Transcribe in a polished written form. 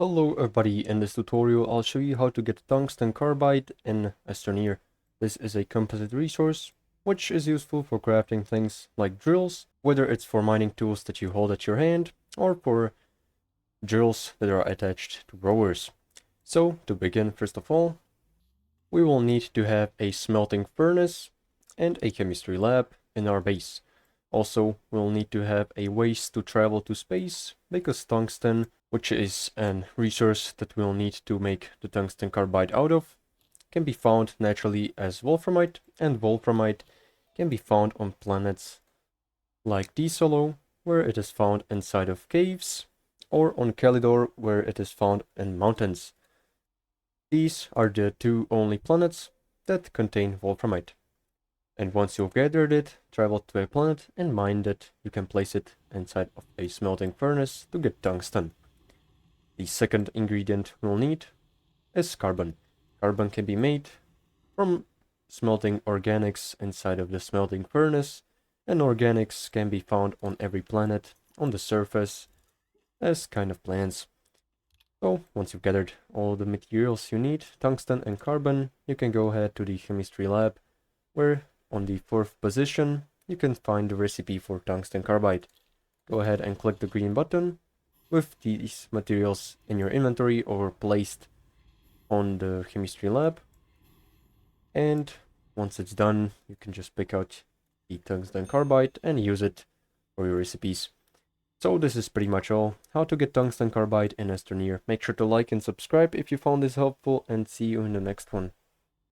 Hello everybody, in this tutorial I'll show you how to get tungsten carbide in Astroneer. This is a composite resource which is useful for crafting things like drills, whether it's for mining tools that you hold at your hand or for drills that are attached to rowers. So to begin, first of all, we will need to have a smelting furnace and a chemistry lab in our base. Also, we'll need to have a ways to travel to space, because tungsten, which is an resource that we'll need to make the tungsten carbide out of, can be found naturally as wolframite, and wolframite can be found on planets like Solo, where it is found inside of caves, or on Calidor, where it is found in mountains. These are the two only planets that contain wolframite. And once you've gathered it, travel to a planet and mine it, you can place it inside of a smelting furnace to get tungsten. The second ingredient we'll need is carbon. Carbon can be made from smelting organics inside of the smelting furnace, and organics can be found on every planet on the surface as kind of plants. So once you've gathered all the materials you need, tungsten and carbon, you can go ahead to the chemistry lab, where on the 4th position, you can find the recipe for tungsten carbide. Go ahead and click the green button with these materials in your inventory or placed on the chemistry lab. And once it's done, you can just pick out the tungsten carbide and use it for your recipes. So this is pretty much all. How to get tungsten carbide in Astroneer. Make sure to like and subscribe if you found this helpful, and see you in the next one.